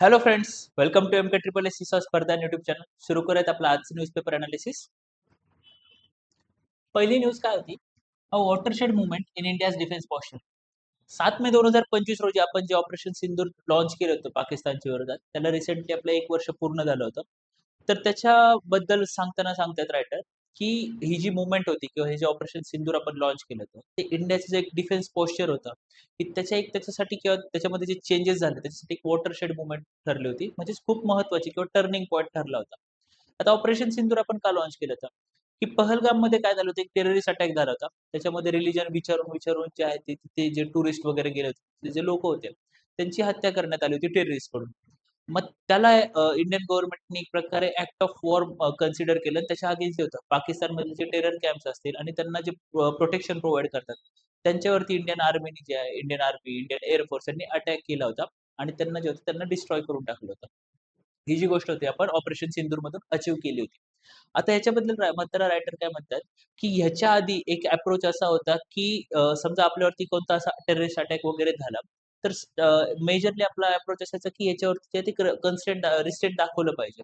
Hello friends, welcome to MK triple S स्पर्धा YouTube channel. सुरू करूयात आपलं आजचं न्यूजपेपर अनालिसिस. पहिली न्यूज काय होती? A watershed movement in India's defence posture. 7 May 2025 रोजी आपण जे ऑपरेशन सिंदूर लॉन्च केलं होतं पाकिस्तानच्या विरोधात, त्याला रिसेंटली आपलं 1 वर्ष पूर्ण झालं होतं. तर त्याच्याबद्दल सांगताना रायटर, की ही जी मूव्हमेंट होती किंवा हे जे ऑपरेशन सिंदूर आपण लॉन्च केलं होतं, ते इंडियाचं जे एक डिफेन्स पॉस्चर होतं, की त्याच्यासाठी किंवा त्याच्यामध्ये जे चेंजेस झाले, त्याच्यासाठी एक वॉटरशेड मूव्हमेंट ठरली होती. म्हणजेच खूप महत्त्वाची किंवा टर्निंग पॉइंट ठरला होता. आता ऑपरेशन सिंदूर आपण का लॉन्च केलं होतं? की पहलगाममध्ये काय झालं होतं, एक टेररिस्ट अटॅक झाला होता. त्याच्यामध्ये रिलिजन विचारून जे आहे ते तिथे जे टुरिस्ट वगैरे गेले होते, ते जे लोकं होते, त्यांची हत्या करण्यात आली होती टेररिस्टकडून. मग त्याला इंडियन गव्हर्नमेंटने एक प्रकारे ॲक्ट ऑफ वॉर कन्सिडर केलं आणि त्याच्या अगेन्स्ट होतं. पाकिस्तानमधले जे टेरर कॅम्प्स असतील आणि त्यांना जे प्रोटेक्शन प्रोव्हाईड करतात, त्यांच्यावरती इंडियन आर्मीने जे आहे, Indian army, Indian air force यांनी अटॅक केला होता आणि त्यांना जे होतं त्यांना डिस्ट्रॉय करून टाकलं होतं. ही जी गोष्ट होती आपण ऑपरेशन सिंदूरमधून अचीव्ह केली होती. आता ह्याच्याबद्दल म्हणताना रायटर काय म्हणतात, की ह्याच्या आधी एक अप्रोच असा होता, की समजा आपल्यावरती कोणता असा टेररिस्ट अटॅक वगैरे झाला, तर मेजरली आपला अप्रोच असायचा, की याच्यावरती ते रिस्ट्रेंट दाखवलं पाहिजे.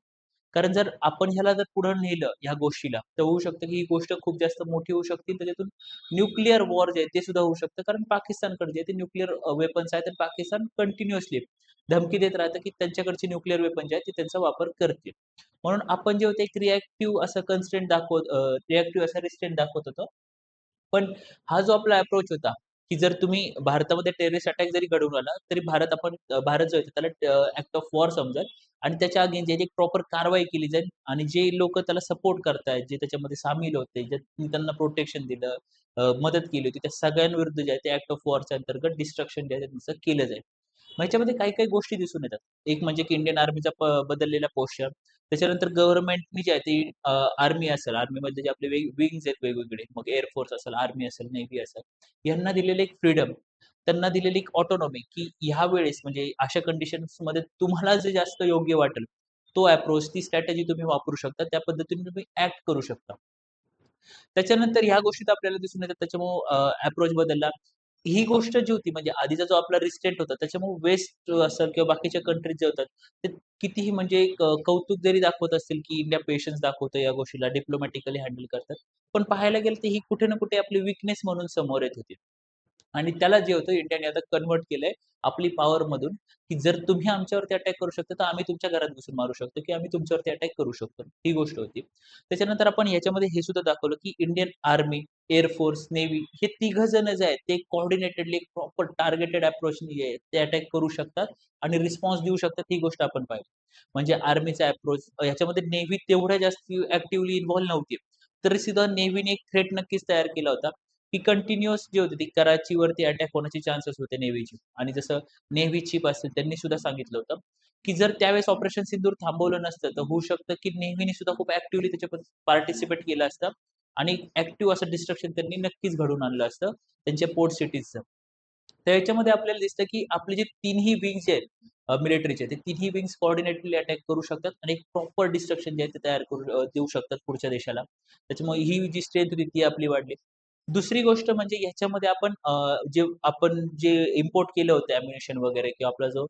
कारण जर आपण ह्याला जर पुढे नेलं ह्या गोष्टीला, तर होऊ शकतं, की ही गोष्ट खूप जास्त मोठी होऊ शकते. त्याच्यातून न्यूक्लिअर वॉर जे आहे ते सुद्धा होऊ शकतं. कारण पाकिस्तानकडे जे आहे ते न्यूक्लिअर वेपन्स आहेत आणि पाकिस्तान कंटिन्युअसली धमकी देत राहतं, की त्यांच्याकडचे न्यूक्लिअर वेपन जे आहेत ते त्यांचा वापर करतील. म्हणून आपण जे होतं एक रिएक्टिव्ह असं रिएक्टिव्ह असा रिस्ट्रेंट दाखवत होतो. पण हा जो आपला अप्रोच होता, की जर तुम्ही भारतामध्ये टेररिस्ट अटॅक जरी घडवून आला, तरी भारत जो आहे त्याला ॲक्ट ऑफ वॉर समजेल आणि त्याच्या अगेन्स्ट एक प्रॉपर कारवाई केली जाईल आणि जे लोकं त्याला सपोर्ट करतायत, जे त्याच्यामध्ये सामील होते, ज्यांनी त्यांना प्रोटेक्शन दिलं, मदत केली होती, त्या सगळ्यांविरुद्ध जे आहे ते ॲक्ट ऑफ वॉरच्या अंतर्गत डिस्ट्रक्शन जे आहे त्यांचं केलं जाईल. मग ह्याच्यामध्ये काही-काही गोष्टी दिसून येतात. एक म्हणजे की इंडियन आर्मीचा बदललेला पोश्चर. त्याच्यानंतर गव्हर्नमेंटनी जे आहे ते आर्मी असेल, आर्मीमधले जे आपले विंग्ज आहेत वेगवेगळे, मग एअर फोर्स असेल, आर्मी असेल, नेव्ही असेल, यांना दिलेलं एक फ्रीडम, त्यांना दिलेली एक ऑटोनॉमी, की ह्या वेळेस म्हणजे अशा कंडिशन्समध्ये तुम्हाला जे जास्त योग्य वाटेल, तो अप्रोच, ती स्ट्रॅटेजी तुम्ही वापरू शकता. त्या पद्धतीने तुम्ही ॲक्ट करू शकता. त्याच्यानंतर ह्या गोष्टी तर आपल्याला दिसून येतात. त्याच्यामुळं अप्रोच बदलला. ही गोष्ट जी होती म्हणजे आधीचा जो आपला रिस्ट्रेंट होता, त्याच्यामुळे वेस्ट असेल किंवा बाकीच्या कंट्रीज जे होतात, ते कितीही म्हणजे एक कौतुक जरी दाखवत असतील, की इंडिया पेशन्स दाखवतं या गोष्टीला, डिप्लोमॅटिकली हँडल करतात. पण पाहायला गेलं तर ही कुठे ना कुठे आपली वीकनेस म्हणून समोर येत होती. आणि त्याला जे होतं इंडियाने आता कन्व्हर्ट केलंय आपली पॉवरमधून, की जर तुम्ही आमच्यावरती अटॅक करू शकता, तर आम्ही तुमच्या घरात घुसून मारू शकतो, की आम्ही तुमच्यावरती अटॅक करू शकतो. ही गोष्ट होती. त्याच्यानंतर आपण ह्याच्यामध्ये हे सुद्धा दाखवलं, की Indian army, air force, navy हे तिघं जण जे आहेत, ते कोऑर्डिनेटेडली एक प्रॉपर टार्गेटेड अप्रोचनी जे आहे, ते अटॅक करू शकतात आणि रिस्पॉन्स देऊ शकतात. ही गोष्ट आपण पाहिली. म्हणजे आर्मीचा अप्रोच ह्याच्यामध्ये नेव्ही तेवढ्या जास्त ॲक्टिव्हली इन्व्हॉल्व नव्हती. तरी सुद्धा नेव्हीने एक थ्रेट नक्कीच तयार केला होता. ती कंटिन्युअस जी होती ती कराचीवरती अटॅक होण्याचे चान्सेस होते नेव्हीचे आणि जसं नेव्ही चीफ असतील त्यांनी सुद्धा सांगितलं होतं, की जर त्यावेळेस ऑपरेशन सिंदूर थांबवलं नसतं, तर होऊ शकतं की नेव्हीने सुद्धा खूप ॲक्टिव्हली त्याच्यामध्ये पार्टिसिपेट केलं असतं आणि ॲक्टिव्ह असं डिस्ट्रक्शन त्यांनी नक्कीच घडवून आणलं असतं त्यांच्या पोर्ट सिटीजचं. तर याच्यामध्ये आपल्याला दिसतं, की आपले जे तिन्ही विंग्स आहेत मिलिटरीचे, ते तिन्ही विंग्स कोऑर्डिनेटली अटॅक करू शकतात आणि एक प्रॉपर डिस्ट्रक्शन जे आहे ते देऊ शकतात पुढच्या देशाला. त्याच्यामुळे ही जी स्ट्रेंथ होती ती आपली वाढली. दुसरी गोष्ट म्हणजे ह्याच्यामध्ये आपण जे इम्पोर्ट केलं होतं अॅम्युनिशन वगैरे किंवा आपला जो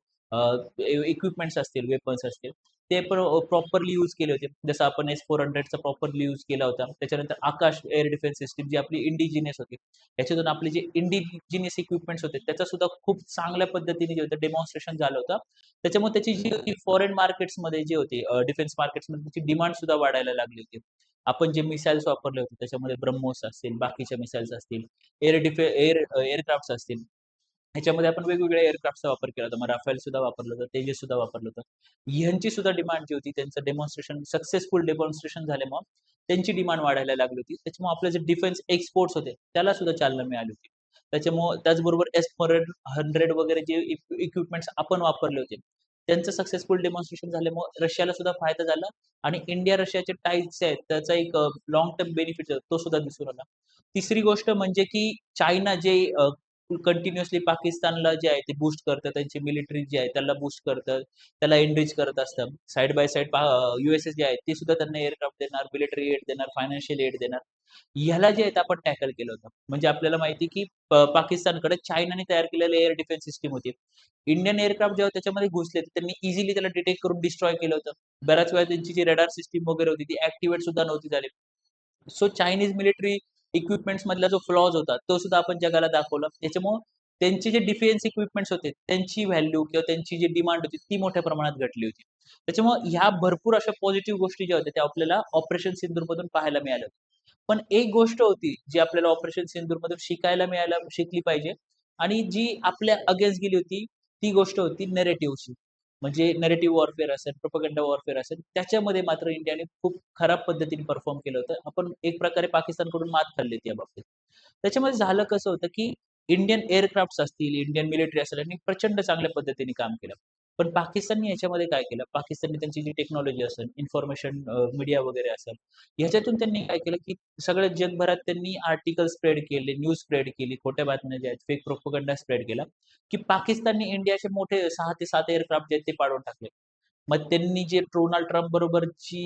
इक्विपमेंट्स असतील, वेपन्स असतील, ते पण प्रॉपरली यूज केले होते. जसं आपण S-400चा प्रॉपरली यूज केला होता. त्याच्यानंतर आकाश एअर डिफेन्स सिस्टम जी आपली इंडिजिनियस होती. याच्यातून आपले जे इंडिजिनियस इक्विपमेंट्स होते, त्याचा सुद्धा खूप चांगल्या पद्धतीने जे होतं डेमॉन्स्ट्रेशन झालं होतं. त्याच्यामुळे त्याची जी होती फॉरेन मार्केट्समध्ये जी होती डिफेन्स मार्केट्समध्ये त्याची डिमांड सुद्धा वाढायला लागली होती. आपण जे मिसाईल्स वापरले होते त्याच्यामध्ये ब्रह्मोस असतील, बाकीच्या मिसाईल्स असतील, एअरक्राफ्ट्स असतील. ह्याच्यामध्ये आपण वेगवेगळ्या एअरक्राफ्टचा वापर केला होता. मग राफेल सुद्धा वापरलं होतं, तेजस सुद्धा वापरलं होतं. ह्यांची सुद्धा डिमांड जी होती, त्यांचं डेमॉन्स्ट्रेशन सक्सेसफुल डेमॉन्स्ट्रेशन झाल्यामुळं त्यांची डिमांड वाढायला लागली होती. त्याच्यामुळे आपले जे डिफेन्स एक्सपोर्ट्स होते, त्याला सुद्धा चालना मिळाली होती. त्याच्यामुळं त्याचबरोबर S-400 वगैरे जे इक्विपमेंट्स आपण वापरले होते, त्यांचं सक्सेसफुल डेमॉन्स्ट्रेशन झाल्यामुळं रशियाला सुद्धा फायदा झाला आणि इंडिया रशियाचे टाईज आहेत, त्याचा एक लाँग टर्म बेनिफिट तो सुद्धा दिसून आला. तिसरी गोष्ट म्हणजे की चायना जे कंटिन्युअसली पाकिस्तानला जे आहे ते बूस्ट करतं, त्यांची मिलिटरी जी आहे त्याला बूस्ट करतं, त्याला एनरिच करत असतं. साइड बाय साइड युएसए जे आहे ते सुद्धा त्यांना एअरक्राफ्ट देणार, मिलिटरी एड देणार, फायनान्शियल एड देणार. ह्याला जे आहे ते आपण टॅकल केलं होतं. म्हणजे आपल्याला माहिती की पाकिस्तानकडे चायनाने तयार केलेलं एअर डिफेन्स सिस्टम होती. इंडियन एअरक्राफ्ट जेव्हा त्याच्यामध्ये घुसले, तर त्यांनी इझिली त्याला डिटेक्ट करून डिस्ट्रॉय केलं होतं. बऱ्याच वेळा त्यांची जी रडार सिस्टम वगैरे होती ती ऍक्टिव्हेट सुद्धा नव्हती झाली. सो चायनीज मिलिटरी इक्विपमेंट्स मधला जो फ्लॉज होता तो सुद्धा आपण जगाला दाखवला. त्याच्यामुळं त्यांचे जे डिफेन्स इक्विपमेंट्स होते त्यांची व्हॅल्यू किंवा त्यांची जी डिमांड होती ती मोठ्या प्रमाणात घटली होती. त्याच्यामुळे ह्या भरपूर अशा पॉझिटिव्ह गोष्टी ज्या होत्या त्या आपल्याला ऑपरेशन सिंदूर मधून पाहायला मिळाल्या. पण एक गोष्ट होती जी आपल्याला ऑपरेशन सिंदूर मधून शिकायला मिळायला शिकली पाहिजे आणि जी आपल्या अगेन्स्ट गेली होती ती गोष्ट होती नेरेटिव्हची. म्हणजे नेरेटिव्ह वॉरफेअर असेल, प्रोपगंडा वॉरफेअर असेल, त्याच्यामध्ये मात्र इंडियाने खूप खराब पद्धतीने परफॉर्म केलं होतं. आपण एक प्रकारे पाकिस्तानकडून मात खाल्ली होती या बाबतीत. त्याच्यामध्ये झालं कसं होतं, की इंडियन एअरक्राफ्ट्स असतील, इंडियन मिलिटरी असेल यांनी प्रचंड चांगल्या पद्धतीने काम केलं. पण पाकिस्तानने याच्यामध्ये काय केलं, पाकिस्तानने त्यांची जी टेक्नॉलॉजी असेल, इन्फॉर्मेशन मीडिया वगैरे असेल, ह्याच्यातून त्यांनी काय केलं, की सगळ्या जगभरात त्यांनी आर्टिकल स्प्रेड केले, न्यूज स्प्रेड केली, खोट्या बातम्या ज्या आहेत, फेक प्रोपगंडा स्प्रेड केला, की पाकिस्तानने इंडियाचे मोठे 6 ते 7 एअरक्राफ्ट जे आहेत ते पाडून टाकले. मग त्यांनी जे डोनाल्ड ट्रम्प बरोबरची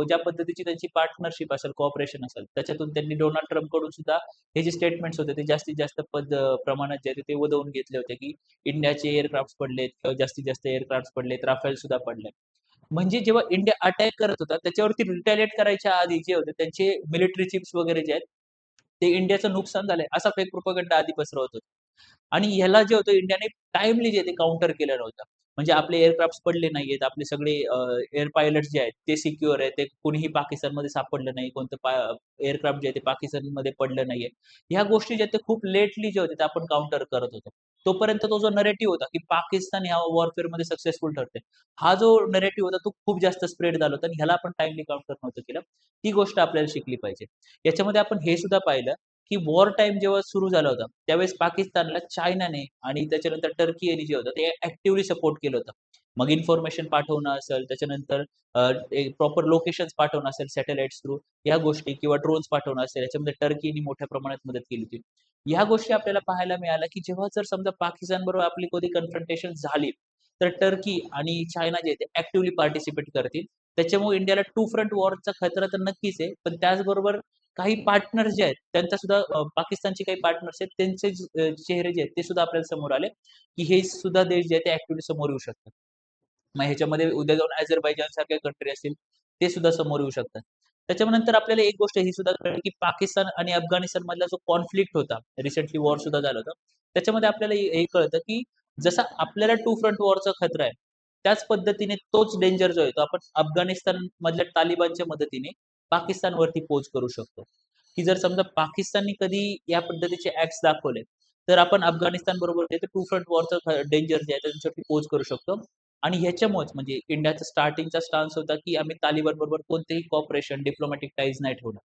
ज्या पद्धतीची त्यांची पार्टनरशिप असेल, कोऑपरेशन असेल, त्याच्यातून त्यांनी डोनाल्ड ट्रम्प कडून सुद्धा हे जे स्टेटमेंट्स होते ते जास्तीत जास्त प्रमाणात जे आहे ते वदवून घेतले होते, की इंडियाचे एअरक्राफ्ट पडलेत किंवा जास्तीत जास्त एअरक्राफ्ट पडलेत, राफेल सुद्धा पडले. म्हणजे जेव्हा इंडिया अटॅक करत होता त्याच्यावरती रिटॅलिएट करायच्या आधी जे होते त्यांचे मिलिटरी चिप्स वगैरे जे आहेत ते इंडियाचं नुकसान झालंय असा फेक प्रोपगंडा आधी पसरवत होते. आणि ह्याला जे होतं इंडियाने टाइमली जे ते काउंटर केलं नव्हतं. म्हणजे आपले एअरक्राफ्ट पडले नाहीयेत. आपले सगळे एअर पायलट्स जे आहेत ते सिक्युअर आहेत. ते कोणीही पाकिस्तानमध्ये सापडलं नाही. कोणतं एअरक्राफ्ट जे आहे ते पाकिस्तानमध्ये पडलं नाहीये. ह्या गोष्टी ज्या आहेत ते खूप लेटली जे होते ते आपण काउंटर करत होतो. तोपर्यंत तो जो नरेटिव्ह होता, की पाकिस्तान ह्या वॉरफेअरमध्ये सक्सेसफुल ठरते. हा जो नरेटिव्ह होता तो खूप जास्त स्प्रेड झाला होता आणि ह्याला आपण टाइमली काउंटर नव्हतं केलं. ती गोष्ट आपल्याला शिकली पाहिजे. याच्यामध्ये आपण हे सुद्धा पाहिलं, की वॉर टाईम जेव्हा सुरू झाला होता, त्यावेळेस पाकिस्तानला चायनाने आणि त्याच्यानंतर टर्की यांनी जे होतं ते ॲक्टिव्हली सपोर्ट केलं होतं. मग इन्फॉर्मेशन पाठवणं असेल, त्याच्यानंतर एक प्रॉपर लोकेशन्स पाठवणं असेल सॅटेलाइट्स थ्रू ह्या गोष्टी किंवा ड्रोन्स पाठवणं असेल, याच्यामध्ये टर्कीने मोठ्या प्रमाणात मदत केली होती. ह्या गोष्टी आपल्याला पाहायला मिळाल्या, की जेव्हा जर समजा पाकिस्तानबरोबर आपली कधी कन्फ्रंटेशन झाली, तर टर्की आणि चायना जे आहे ते ॲक्टिव्हली पार्टिसिपेट करतील. त्याच्यामुळे इंडियाला टू फ्रंट वॉरचा खतरा तर नक्कीच आहे, पण त्याचबरोबर काही पार्टनर्स जे आहेत त्यांचा सुद्धा पाकिस्तानचे काही पार्टनर्स आहेत त्यांचे चेहरे जे आहेत ते सुद्धा आपल्याला समोर आले, की हे सुद्धा देश जे आहेत ते ॲक्टिव्हली समोर येऊ शकतात. मग ह्याच्यामध्ये उद्या जाऊन अझरबैजान सारख्या कंट्री असतील, ते सुद्धा समोर येऊ शकतात. त्याच्यानंतर आपल्याला एक गोष्ट ही सुद्धा कळली, की पाकिस्तान आणि अफगाणिस्तान मधला जो कॉन्फ्लिक्ट होता, रिसेंटली वॉर सुद्धा झालं होतं. त्याच्यामध्ये आपल्याला हे कळतं, की जसा आपल्याला टू फ्रंट वॉरचा खतरा आहे, त्याच पद्धतीने तोच डेंजर जो आहे तो आपण अफगाणिस्तान मधल्या तालिबानच्या मदतीने पाकिस्तानवरती पोच करू शकतो. की जर समजा पाकिस्तानने कधी या पद्धतीचे ॲक्ट्स दाखवले, तर आपण अफगाणिस्तान बरोबर ते टू फ्रंट वॉरचं डेंजर जे आहे त्यांच्यावरती पोच करू शकतो. आणि ह्याच्यामुळेच म्हणजे इंडियाचा स्टार्टिंगचा स्टान्स होता, की आम्ही तालिबान बरोबर कोणतेही कॉपरेशन, डिप्लोमॅटिक टाईज नाही ठेवणार.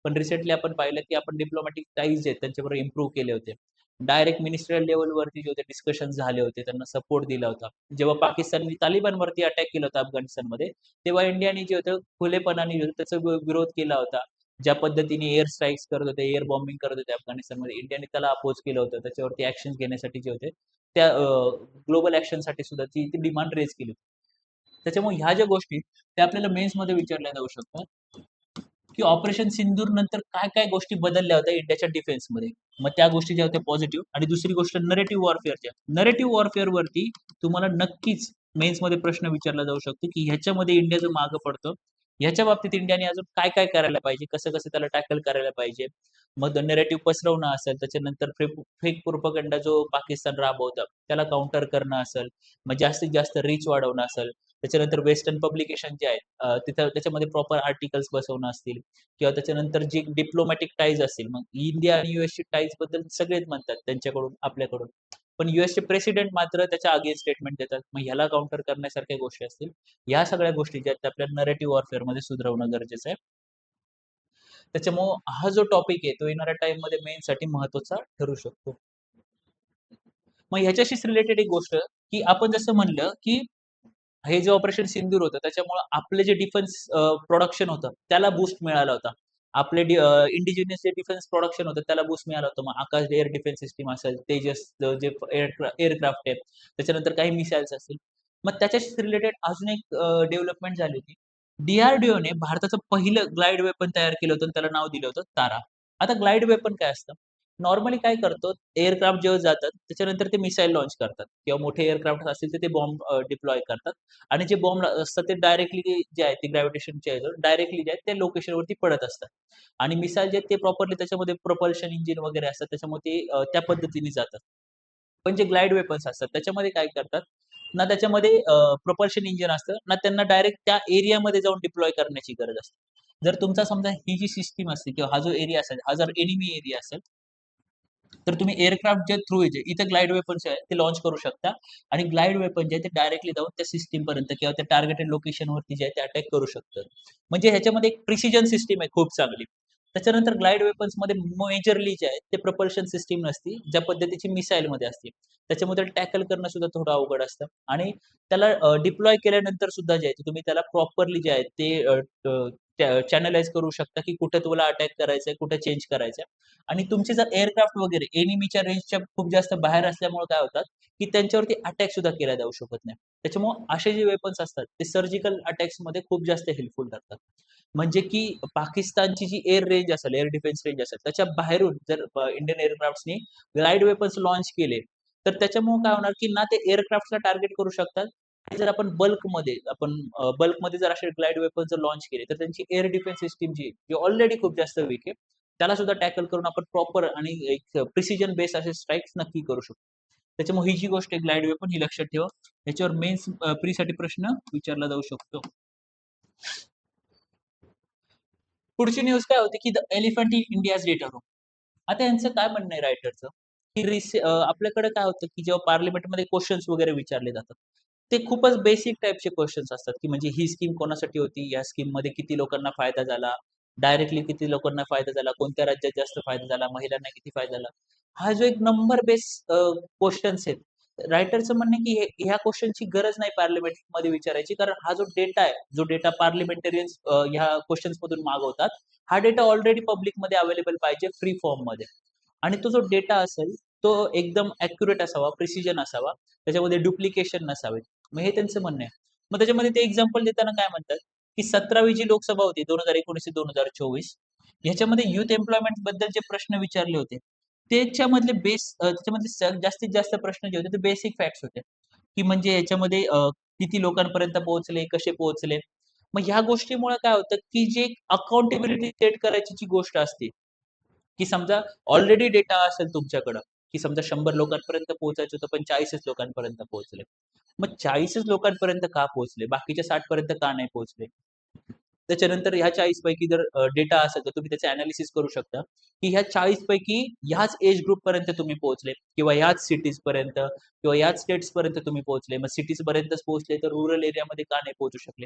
पण रिसेंटली आपण पाहिलं, की आपण डिप्लोमॅटिक टाईज आहेत त्यांच्याबरोबर इम्प्रूव्ह केले होते. डायरेक्ट मिनिस्ट्रियल लेव्हलवरती जे होते डिस्कशन्स झाले होते, त्यांना सपोर्ट दिला होता. जेव्हा पाकिस्तानने तालिबानवरती अटॅक केला होता अफगाणिस्तानमध्ये, तेव्हा इंडियाने जे होतं खुलेपणाने जे होतं त्याचा विरोध केला होता. ज्या पद्धतीने एअर स्ट्राईक्स करत होते, एअर बॉम्बिंग करत होते अफगाणिस्तानमध्ये, इंडियाने त्याला अपोज केलं होतं. त्याच्यावरती ॲक्शन्स घेण्यासाठी जे होते, त्या ग्लोबल ॲक्शनसाठी सुद्धा ती डिमांड रेज केली होती. त्याच्यामुळे ह्या ज्या गोष्टी त्या आपल्याला मेन्समध्ये विचारल्या जाऊ शकतात, की ऑपरेशन सिंदूर नंतर काय-काय गोष्टी बदलल्या होत्या इंडियाच्या डिफेन्समध्ये. मग त्या गोष्टी ज्या होत्या पॉझिटिव्ह आणि दुसरी गोष्ट नरेटिव्ह वॉरफेअरच्या. नरेटिव्ह वॉरफेअरवरती तुम्हाला नक्कीच मेन्समध्ये प्रश्न विचारला जाऊ शकतो, की ह्याच्यामध्ये इंडिया जो मागे पडतो, ह्याच्या बाबतीत इंडियाने अजून काय-काय करायला पाहिजे? कसं-कसं त्याला टॅकल करायला पाहिजे? मग नरेटिव्ह पसरवणं असेल, त्याच्यानंतर फेक प्रोपगंडा जो पाकिस्तान राबवतं, त्याला काउंटर करणं असेल, मग जास्तीत जास्त रीच वाढवणं असेल, त्याच्यानंतर वेस्टर्न पब्लिकेशन जे आहेत तिथं त्याच्यामध्ये प्रॉपर आर्टिकल्स बसवणं असतील किंवा त्याच्यानंतर जी डिप्लोमॅटिक टाईज असतील, मग इंडिया आणि यूएसची टाईज बद्दल सगळेच म्हणतात त्यांच्याकडून, आपल्याकडून. पण यूएसचे प्रेसिडेंट मात्र त्याच्या अगेन्स्ट स्टेटमेंट देतात. मग ह्याला काउंटर करण्यासारख्या गोष्टी असतील. ह्या सगळ्या गोष्टी ज्या आहेत त्या आपल्याला नरेटिव्ह वॉरफेअरमध्ये सुधारवणं गरजेचं आहे. त्याच्यामुळं हा जो टॉपिक आहे तो येणाऱ्या टाईममध्ये मेनसाठी महत्त्वाचा ठरू शकतो. मग ह्याच्याशीच रिलेटेड एक गोष्ट, की आपण जसं म्हणलं, की हे जे ऑपरेशन सिंदूर होतं त्याच्यामुळं आपलं जे डिफेन्स प्रोडक्शन होतं त्याला बूस्ट मिळाला होता. आपले इंडिजिनियस जे डिफेन्स प्रोडक्शन होतं त्याला बूस्ट मिळाला होता. मग आकाश एअर डिफेन्स सिस्टीम असेल, तेजस जे एअरक्राफ्ट आहे, त्याच्यानंतर काही मिसाईल्स असतील. मग त्याच्याशी रिलेटेड अजून एक डेव्हलपमेंट झाली होती. DRDOने भारताचं पहिलं ग्लाइड वेपन तयार केलं होतं आणि त्याला नाव दिलं होतं तारा. आता ग्लाइड वेपन काय असतं? नॉर्मली काय करतो, एअरक्राफ्ट जेव्हा जातात त्याच्यानंतर ते मिसाईल लॉन्च करतात किंवा मोठे एअरक्राफ्ट असतील तर ते बॉम्ब डिप्लॉय करतात आणि जे बॉम्ब असतात ते डायरेक्टली जे आहे ते ग्रॅव्हिटेशनचे डायरेक्टली जे आहे ते लोकेशनवरती पडत असतात आणि मिसाईल जे आहेत ते प्रॉपरली त्याच्यामध्ये प्रपल्शन इंजिन वगैरे असतात त्याच्यामुळे ते त्या पद्धतीने जातात. पण जे ग्लाइड वेपन्स असतात त्याच्यामध्ये काय करतात ना, त्याच्यामध्ये प्रपल्शन इंजिन असतं ना, त्यांना डायरेक्ट त्या एरियामध्ये जाऊन डिप्लॉय करण्याची गरज असते. जर तुमचा समजा ही जी सिस्टीम असते किंवा हा जो एरिया असेल, हा जर एनिमी एरिया असेल, तर तुम्ही एअरक्राफ्ट जे थ्रू इथे ग्लाइड वेपन्स आहे ते लॉन्च करू शकता आणि ग्लाइड वेपन जे आहे ते डायरेक्टली जाऊन त्या सिस्टीम पर्यंत किंवा त्या टार्गेटेड लोकेशनवरती जे आहे ते अटॅक करू शकतं. म्हणजे ह्याच्यामध्ये एक प्रिसिजन सिस्टीम आहे खूप चांगली. त्याच्यानंतर ग्लाइड वेपन्स मध्ये मेजरली जे आहे ते प्रपल्शन सिस्टीम नसती, ज्या पद्धतीची मिसाईल मध्ये असते. त्याच्यामध्ये टॅकल करणं सुद्धा थोडं अवघड असतं आणि त्याला डिप्लॉय केल्यानंतर सुद्धा जे आहे ते तुम्ही त्याला प्रॉपरली जे आहे ते चॅनलाइज करू शकता की कुठे तुम्हाला अटॅक करायचंय, कुठे चेंज करायचंय. आणि तुमचे जर एअरक्राफ्ट वगैरे एनिमीच्या रेंजच्या खूप जास्त बाहेर असल्यामुळे काय होतात, की त्यांच्यावरती अटॅक सुद्धा केला जाऊ शकत नाही. त्याच्यामुळे असे जे वेपन्स असतात ते सर्जिकल अटॅक्समध्ये खूप जास्त हेल्पफुल ठरतात. म्हणजे की पाकिस्तानची जी एअर रेंज असेल, एअर डिफेन्स रेंज असेल, त्याच्या बाहेरून जर इंडियन एअरक्राफ्ट्सनी ग्लाइड वेपन्स लॉन्च केले, तर त्याच्यामुळे काय होणार, की ना ते एअरक्राफ्टला टार्गेट करू शकतात आणि जर आपण बल्कमध्ये जर असे ग्लाइड वेपन्स जर लॉन्च केले, तर त्यांची एअर डिफेन्स सिस्टम जी ऑलरेडी खूप जास्त वीक आहे, त्याला सुद्धा टॅकल करून आपण प्रॉपर आणि एक प्रिसिजन बेस असे स्ट्राईक्स नक्की करू शकतो. त्याच्यामुळे ही जी गोष्ट आहे ग्लाइड वेपन ही लक्षात ठेवा. याच्यावर मेन्स प्रीसाठी प्रश्न विचारला जाऊ शकतो. पुढची न्यूज काय होती, की the elephant in India's data room. आता यांचं काय म्हणणं आहे रायटरचं, की आपल्याकडे काय होतं, की जेव्हा पार्लिमेंटमध्ये क्वेश्चन्स वगैरे विचारले जातात, ते खूपच बेसिक टाइपचे क्वेश्चन्स असतात, की म्हणजे ही स्कीम कोणासाठी होती, या स्कीममध्ये किती लोकांना फायदा झाला, डायरेक्टली किती लोकांना फायदा झाला, कोणत्या राज्यात जास्त फायदा झाला, महिलांना किती फायदा झाला. हा जो एक नंबर बेस क्वेश्चन्स आहेत, रायटरचं म्हणणं आहे, की ह्या क्वेश्चनची गरज नाही पार्लिमेंटमध्ये विचारायची, कारण हा जो डेटा आहे, जो डेटा पार्लिमेंटरियन्स ह्या क्वेश्चन्स मधून मागवतात, हा डेटा ऑलरेडी पब्लिकमध्ये अवेलेबल पाहिजे फ्री फॉर्ममध्ये. आणि तो जो डेटा असेल तो एकदम ॲक्युरेट असावा, प्रिसिजन असावा, त्याच्यामध्ये डुप्लिकेशन नसावे. मग हे त्यांचं म्हणणं आहे. मग त्याच्यामध्ये ते एक्झाम्पल देताना काय म्हणतात, की 17वी जी लोकसभा होती 2019 ते 2024 ह्याच्यामध्ये युथ एम्प्लॉयमेंट बद्दल जे प्रश्न विचारले होते, त्याच्यामधले जास्तीत जास्त प्रश्न जे होते ते बेसिक फॅक्ट्स होते, की म्हणजे याच्यामध्ये किती लोकांपर्यंत पोहोचले, कसे पोहोचले. मग ह्या गोष्टीमुळे काय होतं, की जे अकाउंटेबिलिटी सेट करायची जी गोष्ट असते, की समजा ऑलरेडी डेटा असेल तुमच्याकडं, की समजा 100 लोकांपर्यंत पोहोचायचं होतं, पण 40च लोकांपर्यंत पोहोचले. मग 40च लोकांपर्यंत का पोहोचले? बाकीच्या 60 पर्यंत का नाही पोहोचले? त्याच्यानंतर ह्या 40 पैकी जर डेटा असेल, तर तुम्ही त्याचे एनालिसिस करू शकता, की ह्या 40 पैकी ह्याच एज ग्रुप पर्यंत तुम्ही पोहोचले किंवा ह्याच सिटीज पर्यंत किंवा ह्याच स्टेट्स पर्यंत तुम्ही पोहोचले. मग सिटीज पर्यंतच पोहोचले, तर रुरल एरियामध्ये का नाही पोहोचू शकले?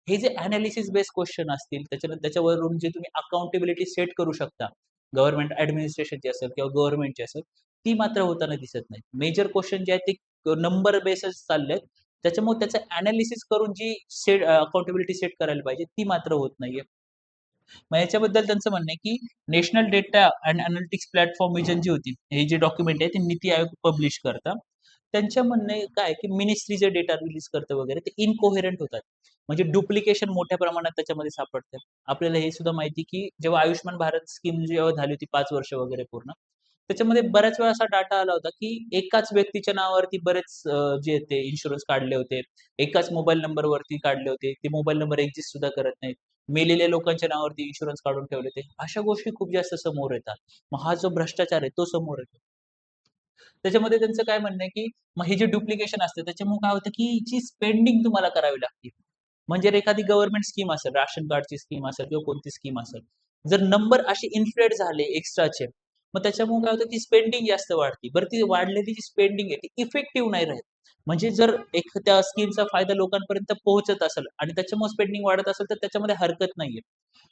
हे जे एनालिसिस बेस्ड क्वेश्चन असतील, त्याच्यावरून जे तुम्ही अकाउंटेबिलिटी सेट करू शकता, गव्हर्नमेंट ॲडमिनिस्ट्रेशनची असेल किंवा गव्हर्नमेंटची असेल, ती मात्र होताना दिसत नाही. मेजर क्वेश्चन जे आहेत ते नंबर बेसच चाललेत. त्याच्यामुळे त्याचं एनालिसिस करून जी अकाउंटेबिलिटी सेट करायला पाहिजे, ती मात्र होत नाहीये. मग याच्याबद्दल त्यांचं म्हणणं आहे, की national data and analytics platform vision जी होती, हे जे डॉक्युमेंट आहे ते नीती आयोग पब्लिश करतं. त्यांच्या म्हणणं आहे काय, की मिनिस्ट्री जे डेटा रिलीज करतं वगैरे ते इनकोहेरंट होतात. म्हणजे डुप्लिकेशन मोठ्या प्रमाणात त्याच्यामध्ये सापडतं. आपल्याला हे सुद्धा माहिती, की जेव्हा आयुष्यमान भारत स्कीम जेव्हा झाली होती 5 वर्ष वगैरे पूर्ण, त्याच्यामध्ये बऱ्याच वेळा असा डाटा आला होता, की एकाच व्यक्तीच्या नावावरती बरेच जे ते इन्शुरन्स काढले होते. एकाच मोबाईल नंबरवरती काढले होते. ते मोबाईल नंबर एक्झिस्ट सुद्धा करत नाहीत. मेलेल्या लोकांच्या नावावरती इन्शुरन्स काढून ठेवले होते. अशा गोष्टी खूप जास्त समोर येतात. मग हा जो भ्रष्टाचार आहे तो समोर येतो. त्याच्यामध्ये त्यांचं काय म्हणणं आहे, की मग हे जे डुप्लिकेशन असतं त्याच्यामुळे काय होतं, की जी स्पेंडिंग तुम्हाला करावी लागते. म्हणजे जर एखादी गव्हर्नमेंट स्कीम असेल, राशन कार्डची स्कीम असेल किंवा कोणती स्कीम असेल, जर नंबर असे इन्फ्लेट झाले एक्स्ट्राचे, मग त्याच्यामुळे काय होतं, ती स्पेंडिंग जास्त वाढते. बरं ती वाढलेली जी स्पेंडिंग आहे ती इफेक्टिव्ह नाही राहत. म्हणजे जर त्या स्कीमचा फायदा लोकांपर्यंत पोहोचत असेल आणि त्याच्यामुळे स्पेंडिंग वाढत असेल, तर त्याच्यामध्ये हरकत नाहीये.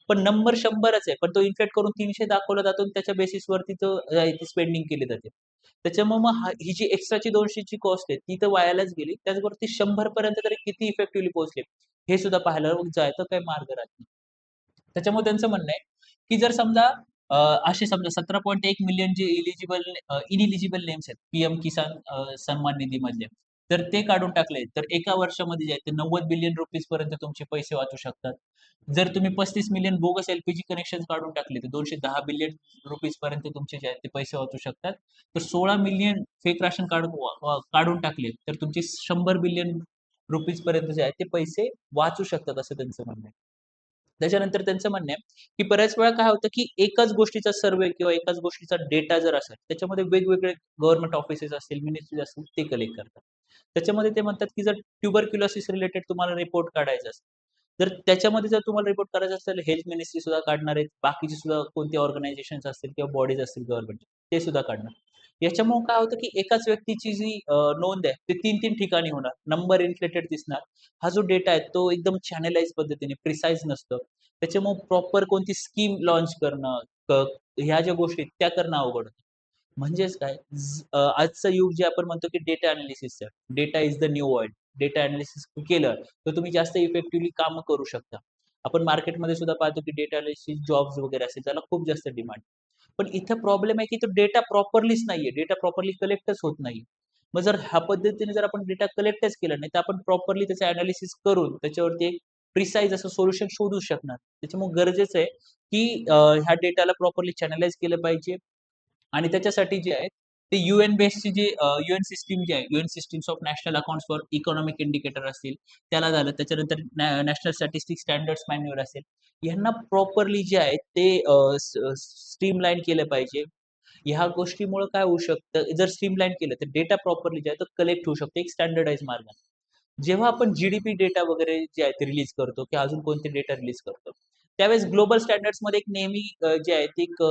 पण नंबर 100च आहे, पण तो इन्फ्लेट करून 300 दाखवला जातो आणि त्याच्या बेसिसवरती ती स्पेंडिंग केली जाते. त्याच्यामुळे मग ही जी एक्स्ट्राची 200ची कॉस्ट आहे, ती तर वायालाच गेली. त्याचबरोबर ती 100 पर्यंत तरी किती इफेक्टिव्हली पोहोचले, हे सुद्धा पाहायला जायचा काही मार्ग राहत नाही. त्याच्यामुळे त्यांचं म्हणणं आहे, की जर समजा असे समजा 17.1 मिलियन जे इनइलिजिबल नेम्स आहेत पीएम किसान सन्मान निधी मधले, तर ते काढून टाकले तर एका वर्षामध्ये जे आहे ते 90 बिलियन रुपीज पर्यंत तुमचे पैसे वाचू शकतात. जर तुम्ही 35 मिलियन बोगस एलपीजी कनेक्शन काढून टाकले तर 210 बिलियन रुपीज पर्यंत तुमचे जे आहेत ते पैसे वाचू शकतात. तर 16 मिलियन फेक राशन काढून टाकले तर तुमचे 100 बिलियन रुपीज पर्यंत जे आहे ते पैसे वाचू शकतात असं त्यांचं म्हणणं आहे. त्याच्यानंतर त्यांचं म्हणणं आहे, की बऱ्याच वेळा काय होतं, की एकाच गोष्टीचा सर्व्हे किंवा एकाच गोष्टीचा डेटा जर असेल, त्याच्यामध्ये वेगवेगळे गव्हर्नमेंट ऑफिसेस असतील, मिनिस्ट्रीज असतील, ते कलेक्ट करतात. त्याच्यामध्ये ते म्हणतात, की जर ट्युबरक्युलोसिस रिलेटेड तुम्हाला रिपोर्ट काढायचा असेल, तर त्याच्यामध्ये जर तुम्हाला रिपोर्ट करायचा असेल, हेल्थ मिनिस्ट्री सुद्धा काढणार आहेत. बाकीचे सुद्धा कोणते ऑर्गनायझेशन्स असतील किंवा बॉडीज असतील गव्हर्नमेंटचे, ते सुद्धा काढणार. याच्यामुळे काय होतं, की एकाच व्यक्तीची जी नोंद आहे, ती 3-3 ठिकाणी होणार. नंबर इन्फ्लेटेड दिसणार. हा जो डेटा आहे, तो एकदम चॅनलाइज पद्धतीने प्रिसाईज नसतं. त्याच्यामुळे प्रॉपर कोणती स्कीम लॉन्च करणं, ह्या ज्या गोष्टी आहेत, त्या करणं अवघड होतं. म्हणजेच काय आजचं युग जे आपण म्हणतो की डेटा अनालिसिसचं, data is the new oil. Data analysis केलं, तर तुम्ही जास्त इफेक्टिव्हली कामं करू शकता. आपण मार्केटमध्ये सुद्धा पाहतो की डेटा अनालिसिस जॉब्स वगैरे असेल, त्याला खूप जास्त डिमांड. पण इथं प्रॉब्लेम आहे की तो डेटा प्रॉपरलीच नाहीये. डेटा प्रॉपरली कलेक्टच होत नाहीये. मग जर ह्या पद्धतीने जर आपण डेटा कलेक्टच केला नाही, तर आपण प्रॉपरली त्याचं अनालिसिस करून त्याच्यावरती एक प्रिसाईज असं सोल्युशन शोधू शकणार. त्याच्यामुळे गरजेचं आहे की ह्या डेटाला प्रॉपरली चॅनलाइज केलं पाहिजे आणि त्याच्यासाठी जे आहे ते यूएन बेस्डची जी यूएन सिस्टीम जी आहे, UN systems of national accounts for economic indicator असतील, त्याला झालं. त्याच्यानंतर नॅशनल स्टॅटिस्टिक्स स्टँडर्ड्स मॅन्युअल असेल, ह्यांना प्रॉपरली जे आहे ते स्ट्रीमलाईन केलं पाहिजे. ह्या गोष्टीमुळे काय होऊ शकतं, जर स्ट्रीमलाईन केलं तर डेटा प्रॉपरली जे आहे तो कलेक्ट होऊ शकतो एक स्टँडर्डाइज मार्गाने. जेव्हा आपण जीडीपी डेटा वगैरे जे आहे ते रिलीज करतो किंवा अजून कोणते डेटा रिलीज करतो, त्यावेळेस ग्लोबल स्टँडर्ड्समध्ये एक नेहमी जे आहे ते एक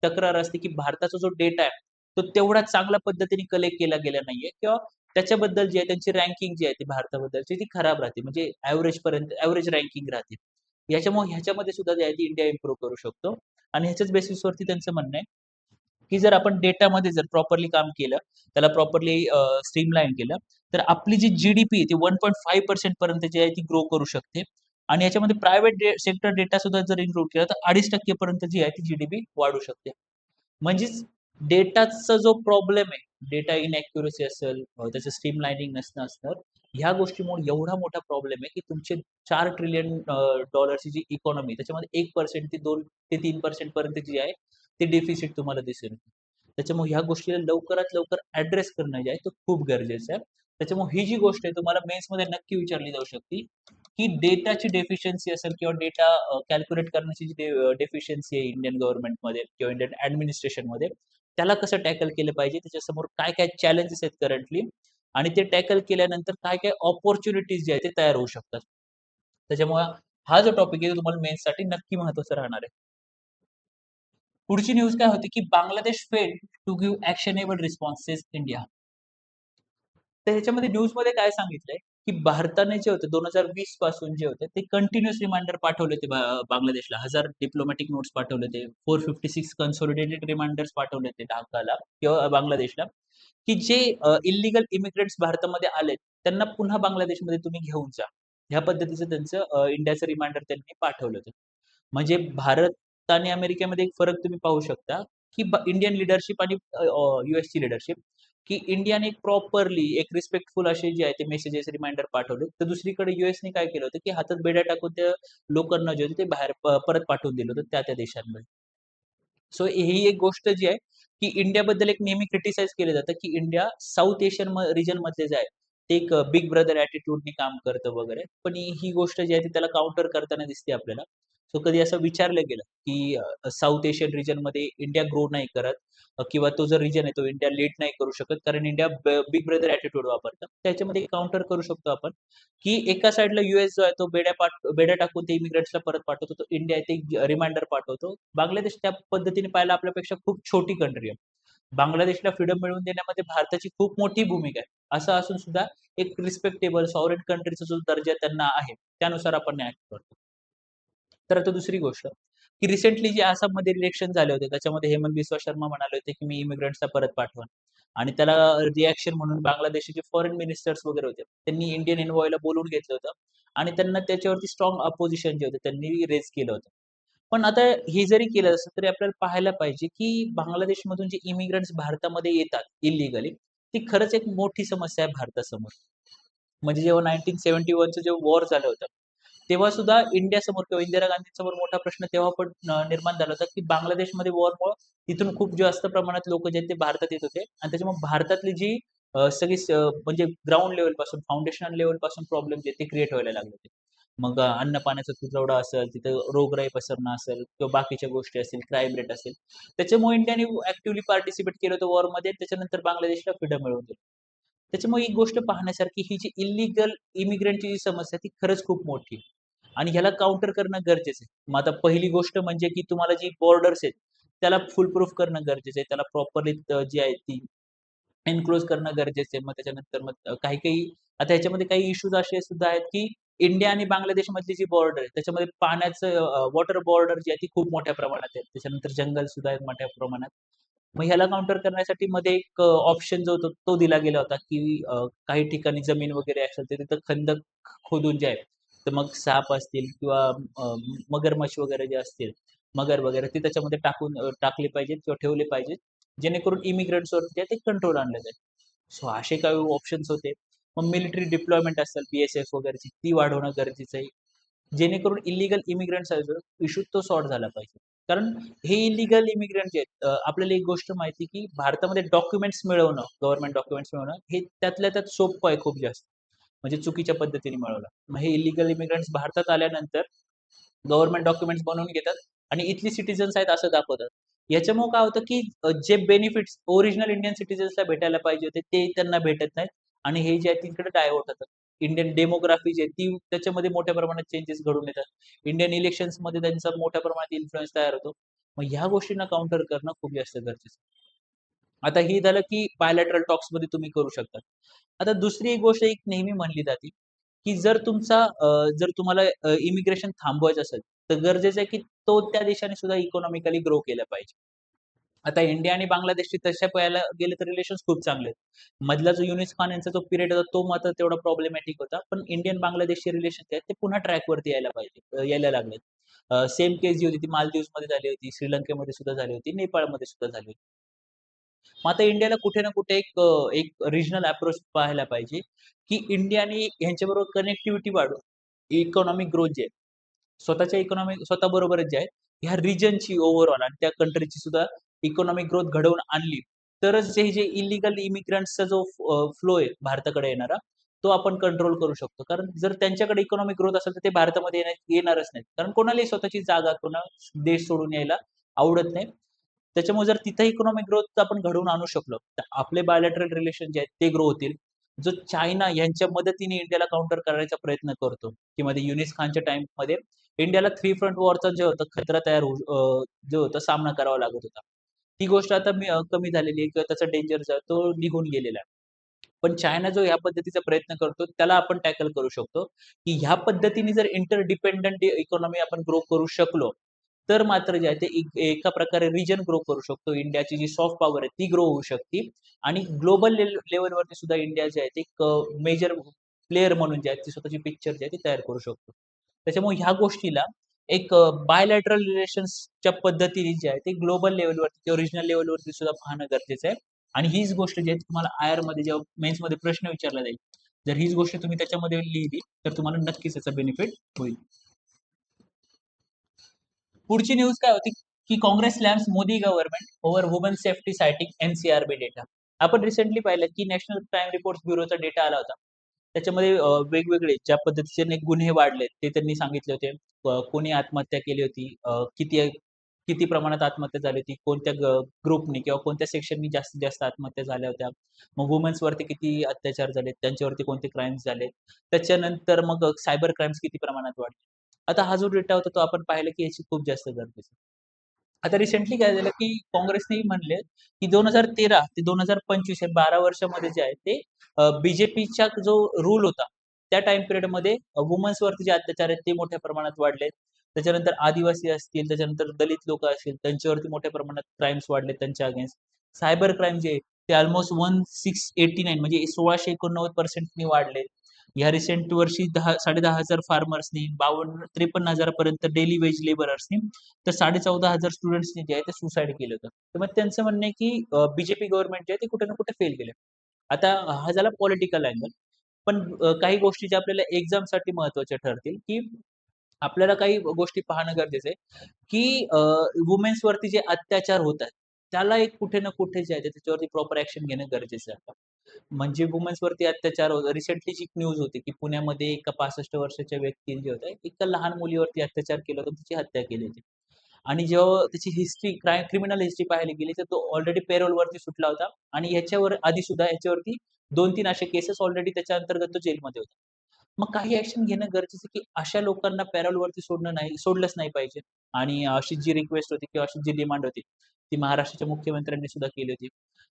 तक्रार असते, की भारताचा जो डेटा आहे, तो तेवढा चांगल्या पद्धतीने कलेक्ट केला गेला नाहीये किंवा त्याच्याबद्दल जी आहे त्यांची रँकिंग जी आहे ती भारताबद्दलची ती खराब राहते. म्हणजे एव्हरेज रँकिंग राहते. याच्यामुळे ह्याच्यामध्ये सुद्धा जे आहे ती इंडिया इम्प्रूव्ह करू शकतो आणि ह्याच्याच बेसिसवरती त्यांचं म्हणणं आहे, की जर आपण डेटामध्ये जर प्रॉपरली काम केलं, त्याला प्रॉपरली स्ट्रीमलाईन केलं, तर आपली जी जीडीपी आहे ती 1.5% पर्यंत जी आहे ती ग्रो करू शकते आणि याच्यामध्ये प्रायव्हेट सेक्टर डेटा सुद्धा जर इन्क्लूड केला, तर 2.5% पर्यंत जी आहे ती जीडीपी वाढू शकते. म्हणजेच डेटाचा जो प्रॉब्लेम आहे, डेटा इनॅक्युरसी असेल, त्याचं स्ट्रीमलाइनिंग नसणं असणार, ह्या गोष्टीमुळे एवढा मोठा प्रॉब्लेम आहे, की तुमचे 4 ट्रिलियन डॉलरची जी इकॉनॉमी त्याच्यामध्ये 1% ते 2 ते 3% पर्यंत जी आहे, ते डेफिसिट तुम्हाला दिसेल. त्याच्यामुळे ह्या गोष्टीला लवकरात लवकर ॲड्रेस करणं जे आहे, ते खूप गरजेचं आहे. त्याच्यामुळे ही जी गोष्ट आहे तुम्हाला मेन्समध्ये नक्की विचारली जाऊ शकते, की डेटाची डेफिशियन्सी असेल किंवा डेटा कॅल्क्युलेट करण्याची जी डेफिशियन्सी आहे इंडियन गव्हर्नमेंटमध्ये किंवा इंडियन ॲडमिनिस्ट्रेशनमध्ये, त्याला कसं टॅकल केलं पाहिजे? त्याच्यासमोर काय-काय चॅलेंजेस आहेत करंटली आणि ते टॅकल केल्यानंतर काय-काय अपॉर्च्युनिटीज जे आहेत ते तयार होऊ शकतात. त्याच्यामुळे हा जो टॉपिक आहे तो तुम्हाला मेन्ससाठी नक्की महत्त्वाचा राहणार आहे. पुढची न्यूज काय होती, की Bangladesh failed to give actionable responses India. तर ह्याच्यामध्ये न्यूजमध्ये काय सांगितलंय, की भारताने जे होते 2020 पासून जे होते ते कंटिन्यूअस रिमाइंडर पाठवले होते बांगलादेशला. 1000 डिप्लोमॅटिक नोट्स पाठवले होते. 456 कन्सॉलिडेटेड रिमाइंडर्स पाठवले होते ढाकाला किंवा बांगलादेशला, की जे इल्लीगल इमिग्रंट्स भारतामध्ये आलेत, त्यांना पुन्हा बांगलादेशमध्ये तुम्ही घेऊन जा. ह्या पद्धतीचं त्यांचं इंडियाचं रिमाइंडर त्यांनी पाठवलं होतं. म्हणजे भारत आणि अमेरिकेमध्ये एक फरक तुम्ही पाहू शकता, की इंडियन लीडरशिप आणि यूएसची लीडरशिप, की इंडियाने प्रॉपरली एक रिस्पेक्टफुल असे जे आहे ते मेसेजेस, रिमाइंडर पाठवले. तर दुसरीकडे यूएसने काय केलं होतं, की हातात बेड्या टाकून त्या लोकांना जे होते ते बाहेर परत पाठवून दिलं होतं त्या-त्या देशांमध्ये. सो ही एक गोष्ट जी आहे, की इंडियाबद्दल एक नेहमी क्रिटिसाइज केलं जातं, की इंडिया साउथ एशियन रिजनमधले जे आहे, ते एक बिग ब्रदर ॲटिट्यूडनी काम करतं वगैरे. पण ही गोष्ट जी आहे ती त्याला काउंटर करताना दिसते आपल्याला. सो कधी असं विचारलं गेलं, की साउथ एशियन रिजनमध्ये इंडिया ग्रो नाही करत किंवा तो जो रिजन आहे तो इंडिया लीड नाही करू शकत कारण इंडिया बिग ब्रदर ॲटिट्यूड वापरतं. त्याच्यामध्ये काउंटर करू शकतो आपण, की एका साइडला यूएस जो आहे तो बेड्या टाकून ते इमिग्रंट्सला परत पाठवतो. तो इंडिया आहे ते रिमाइंडर पाठवतो. बांगलादेश त्या पद्धतीने पाहायला आपल्यापेक्षा खूप छोटी कंट्री आहे. बांगलादेशला फ्रीडम मिळवून देण्यामध्ये भारताची खूप मोठी भूमिका आहे. असं असून सुद्धा एक रिस्पेक्टेबल सॉव्हरेन कंट्रीचा जो दर्जा त्यांना आहे, त्यानुसार आपण ॲक्ट करतो. तर आता दुसरी गोष्ट, की रिसेंटली जे आसाममध्ये इलेक्शन झाले होते, त्याच्यामध्ये हेमंत बिस्वा शर्मा म्हणाले होते, की मी इमिग्रंट्सला परत पाठवण आणि त्याला रिएक्शन म्हणून बांगलादेशचे जे फॉरेन मिनिस्टर्स वगैरे होते, त्यांनी इंडियन एन्व्हॉयला बोलावून घेतलं होतं आणि त्यांना त्याच्यावरती स्ट्राँग अपोजिशन जे होतं, त्यांनी रेज केलं होतं. पण आता हे जरी केलं असतं तरी आपल्याला पाहायला पाहिजे, की बांगलादेशमधून जे इमिग्रंट्स भारतामध्ये येतात इल्लीगली, ती खरंच एक मोठी समस्या आहे भारतासमोर. म्हणजे जेव्हा 1971चं जेव्हा वॉर झालं होतं, तेव्हा सुद्धा इंडियासमोर किंवा इंदिरा गांधींसमोर मोठा प्रश्न तेव्हा पण निर्माण झाला होता, की बांगलादेशमध्ये वॉरमुळं तिथून खूप जास्त प्रमाणात लोकं जे आहेत ते भारतात येत होते आणि त्याच्यामुळे भारतातली जी सगळी म्हणजे ग्राउंड लेव्हलपासून, फाउंडेशनल लेव्हलपासून प्रॉब्लेम जे आहेत ते क्रिएट व्हायला लागले होते. मग अन्न-पाण्याचा तुटवडा असेल, तिथं रोगराई पसरणं असेल किंवा बाकीच्या गोष्टी असतील, क्राईम रेट असेल. त्याच्यामुळे इंडियाने ॲक्टिव्हली पार्टिसिपेट केलं होतं वॉरमध्ये. त्याच्यानंतर बांगलादेशला फ्रीडम मिळवून दिली. त्याच्यामुळे ही गोष्ट पाहण्यासारखी ही जी इल्लीगल इमिग्रंटची जी समस्या आहे ती खरंच खूप मोठी आहे. आणि ह्याला काउंटर करणं गरजेचं आहे. मग आता पहिली गोष्ट म्हणजे की तुम्हाला जी बॉर्डर्स आहेत, त्याला फुल प्रूफ करणं गरजेचं आहे. त्याला प्रॉपरली जी आहे ती एन्क्लोज करणं गरजेचं आहे. मग त्याच्यानंतर मग काही-काही आता ह्याच्यामध्ये काही इश्यूज असे सुद्धा आहेत, की इंडिया आणि बांगलादेशमधली जी बॉर्डर आहे, त्याच्यामध्ये पाण्याचं वॉटर बॉर्डर जी आहे ती खूप मोठ्या प्रमाणात आहे. त्याच्यानंतर जंगल सुद्धा आहेत मोठ्या प्रमाणात. मग ह्याला काउंटर करण्यासाठी मध्ये एक ऑप्शन जो होता तो दिला गेला होता, की काही ठिकाणी जमीन वगैरे असेल तर तिथं खंदक खोदून जे आहे, तर मग साप असतील किंवा मगरमच्छ वगैरे जे असतील, मगर वगैरे ते त्याच्यामध्ये टाकले पाहिजेत किंवा ठेवले पाहिजेत. जेणेकरून इमिग्रंट्सवरती ते कंट्रोल आणलं जाईल. सो असे काही ऑप्शन्स होते. मग मिलिटरी डिप्लॉयमेंट असेल, बी-एस-एफ वगैरेची ती वाढवणं गरजेचं आहे. जेणेकरून इल्लीगल इमिग्रंट्स आहे जो इश्यू तो सॉर्ट झाला पाहिजे. कारण हे इल्लीगल इमिग्रंट जे आहेत आपल्याला एक गोष्ट माहिती की भारतामध्ये डॉक्युमेंट्स मिळवणं, गव्हर्नमेंट डॉक्युमेंट्स मिळवणं हे त्यातल्या त्यात सोपं आहे खूप जास्त. म्हणजे चुकीच्या पद्धतीने मिळवलं. मग हे इल्लीगल इमिग्रंट्स भारतात आल्यानंतर गव्हर्नमेंट डॉक्युमेंट्स बनवून घेतात आणि इथली सिटिझन्स आहेत असं दाखवतात. याच्यामुळे काय होतं, की जे बेनिफिट्स ओरिजिनल इंडियन सिटिझन्सला भेटायला पाहिजे होते, ते त्यांना भेटत नाहीत आणि हे जे आहे तिकडे डायव्हर्ट होतात. इंडियन डेमोग्राफी जी आहे ती त्याच्यामध्ये मोठ्या प्रमाणात चेंजेस घडून येतात. इंडियन इलेक्शन्समध्ये त्यांचा मोठ्या प्रमाणात इन्फ्लुअन्स तयार होतो. मग ह्या गोष्टींना काउंटर करणं खूप जास्त गरजेचं आहे. आता हे झालं, की बायलॅटरल टॉक्समध्ये तुम्ही करू शकता. आता दुसरी एक गोष्ट एक नेहमी म्हणली जाते, की जर तुम्हाला इमिग्रेशन थांबवायचं असेल, तर गरजेचं आहे, की तो त्या देशाने सुद्धा इकॉनॉमिकली ग्रो केलं पाहिजे. आता इंडिया आणि बांगलादेशची तशा पाहायला गेले तर रिलेशन्स खूप चांगले आहेत. मधला जो युनिस खान यांचा जो पिरियड होता तो मात्र तेवढा प्रॉब्लेमॅटिक होता. पण इंडियन बांगलादेशचे रिलेशन जे आहेत ते पुन्हा ट्रॅकवरती यायला पाहिजे यायला लागलेत. सेम केस जी होती ती मालदीव्समध्ये झाली होती, श्रीलंकेमध्ये सुद्धा झाली होती, नेपाळमध्ये सुद्धा झाली होती. मग आता इंडियाला कुठे ना कुठे एक रिजनल अप्रोच पाहायला पाहिजे, की इंडियाने ह्यांच्याबरोबर कनेक्टिव्हिटी वाढवून इकॉनॉमिक ग्रोथ जी आहे, स्वतःच्या इकॉनॉमिक स्वतःबरोबरच जे आहे, ह्या रिजनची ओव्हरऑल आणि त्या कंट्रीची सुद्धा इकॉनॉमिक ग्रोथ घडवून आणली, तरच जे इल्लीगल इमिग्रंट्सचा जो फ्लो आहे भारताकडे येणारा, तो आपण कंट्रोल करू शकतो. कारण जर त्यांच्याकडे इकॉनॉमिक ग्रोथ असेल, तर ते भारतामध्ये येणारच नाहीत. कारण कोणालाही स्वतःची जागा, देश सोडून यायला आवडत नाही. त्याच्यामुळे जर तिथे इकॉनॉमिक ग्रोथ आपण घडवून आणू शकलो, तर आपले बायलॅटरल रिलेशन जे आहेत ते ग्रो होतील. जो चायना यांच्या मदतीने इंडियाला काउंटर करायचा प्रयत्न करतो, की मध्ये युनिस खानच्या टाईममध्ये इंडियाला थ्री फ्रंट वॉरचा जे होतं खतरा जो होता सामना करावा लागत होता. ती गोष्ट आता कमी झालेली आहे किंवा त्याचा डेंजर तो निघून गेलेला आहे. पण चायना जो ह्या पद्धतीचा प्रयत्न करतो, त्याला आपण टॅकल करू शकतो, की ह्या पद्धतीने जर इंटरडिपेंडंट इकॉनॉमी आपण ग्रो करू शकलो, तर मात्र जे आहे ते एका प्रकारे रिजन ग्रो करू शकतो. इंडियाची जी सॉफ्ट पॉवर आहे ती ग्रो होऊ शकते आणि ग्लोबल लेव्हलवरती सुद्धा इंडिया जे आहे ते एक मेजर प्लेयर म्हणून जे आहे ती स्वतःची पिक्चर जी आहे ती तयार करू शकतो. त्याच्यामुळे ह्या गोष्टीला एक बायलॅटरल रिलेशन्सच्या पद्धतीने जे आहे ते ग्लोबल लेव्हलवरती किंवा रिजनल लेव्हलवरती सुद्धा पाहणं गरजेचं आहे. आणि हीच गोष्ट जी आहे तुम्हाला आयआरमध्ये जेव्हा मेन्समध्ये प्रश्न विचारला जाईल, जर हीच गोष्ट तुम्ही त्याच्यामध्ये लिहिली, तर तुम्हाला नक्कीच याचा बेनिफिट होईल. पुढची न्यूज काय होती, की Congress slams Modi government over woman safety sighting NCRB data. आपण रिसेंटली पाहिलं, की नॅशनल क्राईम रिपोर्ट्स ब्युरोचा डेटा आला होता. त्याच्यामध्ये वेगवेगळे ज्या पद्धतीचे गुन्हे वाढलेत, ते त्यांनी सांगितले होते. कोणी आत्महत्या केली होती, किती किती प्रमाणात आत्महत्या झाली होती, कोणत्या ग्रुपनी किंवा कोणत्या सेक्शननी जास्तीत जास्त आत्महत्या झाल्या होत्या. मग वुमन्सवरती किती अत्याचार झालेत, त्यांच्यावरती कोणते क्राईम्स झालेत. त्याच्यानंतर मग सायबर क्राईम्स किती प्रमाणात वाढले. आता हा जो डेटा होता तो आपण पाहिला की याची खूप जास्त गरज आहे. आता रिसेंटली काय झालं की काँग्रेसने म्हणले की 2013 ते 2025 या 12 वर्षामध्ये जे आहे ते बीजेपीचा जो रूल होता त्या टाइम पिरियडमध्ये वुमन्स वरती जे अत्याचार आहेत ते मोठ्या प्रमाणात वाढले. त्याच्यानंतर आदिवासी असतील, त्याच्यानंतर दलित लोक असतील, त्यांच्यावरती मोठ्या प्रमाणात क्राईम्स वाढले त्यांच्या अगेन्स्ट. सायबर क्राईम जे आहे, ते ऑलमोस्ट 1689 म्हणजे 1689% वाढले. ह्या रिसेंट वर्षी 10,000-10,500 फार्मर्सनी 53,000 पर्यंत डेली वेज लेबरर्सनी तर 14,500 स्टुडंट्सनी जे आहे ते सुसाईड केलं होतं. तर मग त्यांचं म्हणणं आहे की बीजेपी गव्हर्नमेंट जे आहे ते कुठे ना कुठे फेल केलं. आता हा झाला पॉलिटिकल अँगल. पण काही गोष्टी ज्या आपल्याला एक्झामसाठी महत्त्वाच्या ठरतील, की आपल्याला काही गोष्टी पाहणं गरजेचं आहे, की वुमेन्सवरती जे अत्याचार होत आहेत, त्याला एक कुठे ना कुठे जे आहे ते त्याच्यावरती प्रॉपर ॲक्शन घेणं गरजेचं आहे आता. म्हणजे वुमेन्सवरती अत्याचार होतो. रिसेंटलीची एक न्यूज होती, की पुण्यामध्ये एका 65 वर्षाच्या व्यक्तीने जे होतं, एका लहान मुलीवरती अत्याचार केला होता, तिची हत्या केली होती. आणि जेव्हा त्याची हिस्ट्री क्रिमिनल हिस्ट्री पाहायला गेली, तर तो ऑलरेडी पेरोलवरती सुटला होता आणि ह्याच्यावर आधी सुद्धा ह्याच्यावरती 2-3 असे केसेस ऑलरेडी त्याच्या अंतर्गत तो जेलमध्ये होता. मग काही ॲक्शन घेणं गरजेचं आहे, की अशा लोकांना पॅरोलवरती सोडलंच नाही पाहिजे. आणि अशी जी रिक्वेस्ट होती किंवा अशी जी डिमांड होती, ती महाराष्ट्राच्या मुख्यमंत्र्यांनी सुद्धा केली होती.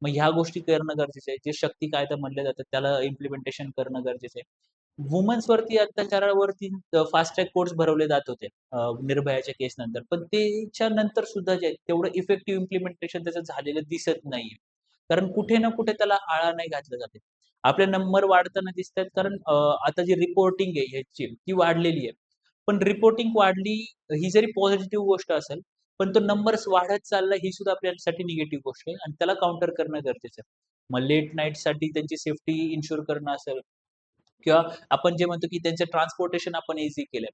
मग ह्या गोष्टी करणं गरजेचं आहे. जे शक्ती कायदा म्हटले जातात त्याला इम्प्लिमेंटेशन करणं गरजेचं आहे. वुमन्सवरती अत्याचारावरती फास्ट ट्रॅक कोर्ट्स भरवले जात होते निर्भयाच्या केसनंतर. पण त्याच्यानंतर सुद्धा जे आहे तेवढं इफेक्टिव्ह इम्प्लिमेंटेशन त्याचं झालेलं दिसत नाहीये. कारण कुठे ना कुठे त्याला आळा नाही घातला जात आहे. आपले नंबर वाढताना दिसतायत कारण आता जी रिपोर्टिंग आहे ह्याची ती वाढलेली आहे. पण रिपोर्टिंग वाढली ही जरी पॉझिटिव्ह गोष्ट असेल, पण तो नंबर्स वाढत चालला ही सुद्धा आपल्यासाठी निगेटिव्ह गोष्ट आहे आणि त्याला काउंटर करणं गरजेचं आहे. मग लेट नाईटसाठी त्यांची सेफ्टी इन्शुअर करणं असेल किंवा आपण जे म्हणतो की त्यांचं ट्रान्सपोर्टेशन आपण इझी केलंय.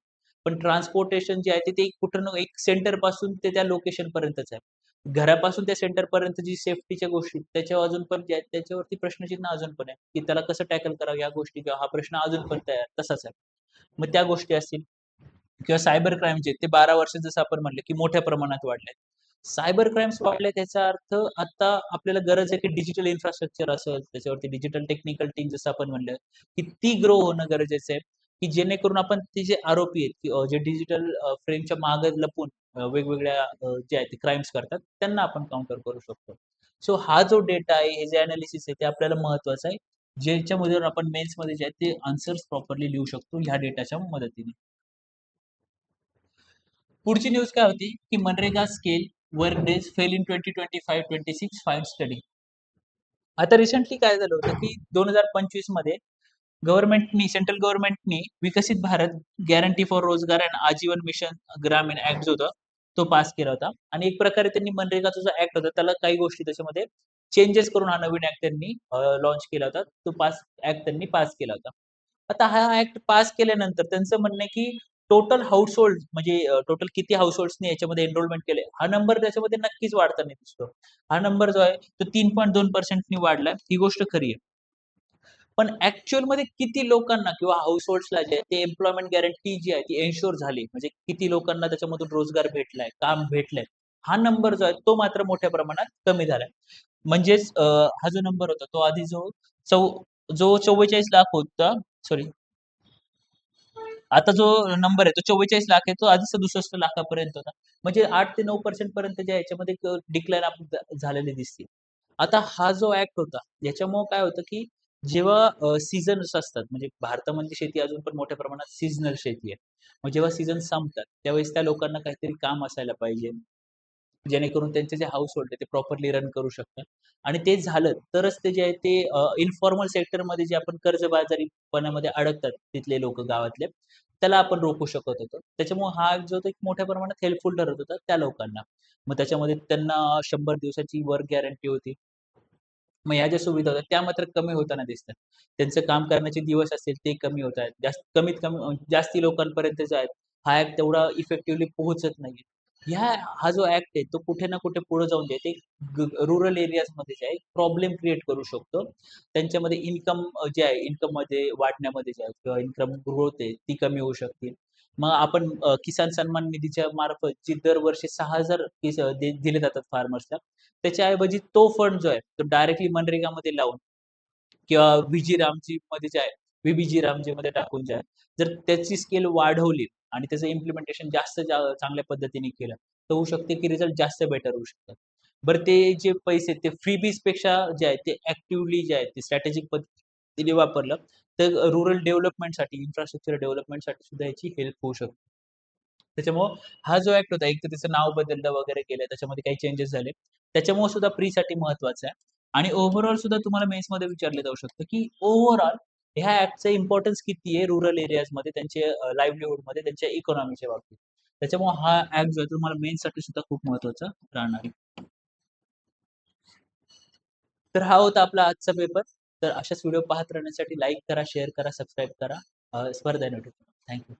पण ट्रान्सपोर्टेशन जे आहे ते कुठं ना एक सेंटरपासून ते त्या लोकेशनपर्यंतच आहे. घरापासून त्या सेंटरपर्यंत जी सेफ्टीच्या गोष्टी त्याच्यावर अजून पण जे आहेत त्याच्यावरती प्रश्नचिन्ह अजून पण आहे, की त्याला कसं टॅकल करावं या गोष्टी किंवा हा प्रश्न अजून पण तसाच आहे. मग त्या गोष्टी असतील किंवा सायबर क्राईम जे ते 12 वर्ष जसं आपण म्हटलं, की मोठ्या प्रमाणात वाढले. सायबर क्राईम्स वाढले त्याचा अर्थ आता आपल्याला गरज आहे, की डिजिटल इन्फ्रास्ट्रक्चर असेल, त्याच्यावरती डिजिटल टेक्निकल टीम जसं आपण म्हणलं, की ती ग्रो होणं गरजेचं आहे, की जेणेकरून आपण ते जे आरोपी आहेत, की जे डिजिटल फ्रेमच्या मागे लपून वेगवेगळ्या जे आहेत ते क्राईम्स करतात, त्यांना आपण काउंटर करू शकतो. सो हा जो डेटा आहे, हे जे एनालिसिस आहे, ते आपल्याला महत्त्वाचं आहे. ज्याच्यामधून आपण मेन्समध्ये जे आहेत ते आन्सर्स प्रॉपरली लिहू शकतो ह्या डेटाच्या मदतीने. पुढची न्यूज काय होती, की MNREGA scale work days fail in 2025-26 find study. आता रिसेंटली काय झालं होतं, की 2025 मध्ये सेंट्रल गव्हर्नमेंटनी विकसित भारत गॅरंटी फॉर रोजगार अँड आजीवन मिशन ग्रामीण ॲक्ट जो होता, तो पास केला होता आणि एक प्रकारे त्यांनी मनरेगाचा जो ॲक्ट होता, त्याला काही गोष्टी त्याच्यामध्ये चेंजेस करून हा नवीन ॲक्ट त्यांनी लॉन्च केला होता. तो ॲक्ट त्यांनी पास केला होता. आता हा ॲक्ट पास केल्यानंतर त्यांचं म्हणणं आहे, की टोटल हाउसहोल्ड म्हणजे टोटल किती हाउसहोल्ड्सनी याच्यामध्ये एनरोलमेंट केलंय, हा नंबर त्याच्यामध्ये नक्कीच वाढताना दिसतो. हा नंबर जो आहे तो 3.2% नी वाढलाय. ही गोष्ट खरी आहे. पण ॲक्चुअलमध्ये किती लोकांना किंवा हाउसहोल्ड्सला जे आहे ते एम्प्लॉयमेंट गॅरंटी जी आहे ती एन्शुअर झाली. म्हणजे किती लोकांना त्याच्यामधून रोजगार भेटलाय, काम भेटलंय. हा नंबर जो आहे तो मात्र मोठ्या प्रमाणात कमी झालाय. म्हणजेच हा जो नंबर होता तो आधी चौ जो 44 लाख होता सॉरी आता जो नंबर आहे तो 44 लाख आहे तो आधी 67 लाखापर्यंत होता. म्हणजे 8 ते 9% पर्यंत जे याच्यामध्ये डिक्लाइन झालेली दिसते. आता हा जो ॲक्ट होता, याच्यामुळं काय होतं, की जेव्हा सीझन्स असतात, म्हणजे भारतामधली शेती अजून पण मोठ्या प्रमाणात सीझनल शेती आहे. मग जेव्हा सीझन संपतात, त्यावेळेस त्या लोकांना काहीतरी काम असायला पाहिजे. जेणेकरून त्यांचे जे हाउसहोल्ड आहे ते प्रॉपरली रन करू शकतात आणि ते झालं तरच ते जे आहे ते इन्फॉर्मल सेक्टरमध्ये जे आपण कर्जबाजारीपणामध्ये अडकतात तिथले लोकं गावातले, त्याला आपण रोखू शकत होतो. त्याच्यामुळे हा जो तो एक मोठ्या प्रमाणात हेल्पफुल ठरत होता त्या लोकांना. मग त्याच्यामध्ये त्यांना 100 दिवसाची वर्क गॅरंटी होती. मग ह्या ज्या सुविधा होत्या त्या मात्र कमी होताना दिसतात. त्यांचं काम करण्याचे दिवस असतील ते कमी होत आहेत. कमीत कमी जास्ती लोकांपर्यंत जे आहेत, हा ॲक्ट तेवढा इफेक्टिव्हली पोहोचत नाहीये. हा जो ॲक्ट आहे तो कुठे ना कुठे पुढे जाऊन जे आहे ते रुरल एरियाजमध्ये जे आहे प्रॉब्लेम क्रिएट करू शकतो. त्यांच्यामध्ये इन्कम जे आहे इन्कममध्ये वाढण्यामध्ये जे आहे किंवा इन्कम ग्रोथ आहे ती कमी होऊ शकते. मग आपण किसान सन्मान निधीच्या मार्फत जी दरवर्षी 6,000 दिले जातात फार्मर्सला. त्याच्याऐवजी तो फंड जो आहे, तो डायरेक्टली मनरेगामध्ये लावून किंवा व्हीजी रामजी मध्ये जे आहे, व्हीबीजी रामजीमध्ये टाकून जे आहे, जर त्याची स्केल वाढवली आणि त्याचं इम्प्लिमेंटेशन चांगल्या पद्धतीने केलं, तर होऊ शकते की रिझल्ट जास्त बेटर होऊ शकतात. बरं ते जे पैसे ते फ्रीबीजपेक्षा जे आहे ते ॲक्टिव्हली जे आहे ते स्ट्रॅटेजिक पद्धतीने वापरलं, तर रुरल डेव्हलपमेंटसाठी, इन्फ्रास्ट्रक्चर डेव्हलपमेंटसाठी सुद्धा याची हेल्प होऊ शकते. त्याच्यामुळं हा जो ॲक्ट होता, एक तर त्याचं नाव बदललं वगैरे केलं, त्याच्यामध्ये काही चेंजेस झाले. त्याच्यामुळे सुद्धा प्रीसाठी महत्त्वाचं आहे आणि ओव्हरऑल सुद्धा तुम्हाला मेन्समध्ये विचारलं जाऊ शकतं, की ओव्हरऑल ह्या ऍक्टचं इम्पॉर्टन्स किती आहे रुरल एरियाजमध्ये त्यांचे लाईव्हलीहूडमध्ये त्यांच्या इकॉनॉमीच्या बाबतीत. त्याच्यामुळे हा ऍक्ट जो आहे तुम्हाला मेन्ससाठी सुद्धा खूप महत्वाचा राहणार आहे. तर हा होता आपला आजचा पेपर. तर अशाच व्हिडिओ पाहत राहण्यासाठी लाईक करा, शेअर करा, सबस्क्राईब करा. स्पर्धा नोटिफिकेशन. थँक्यू.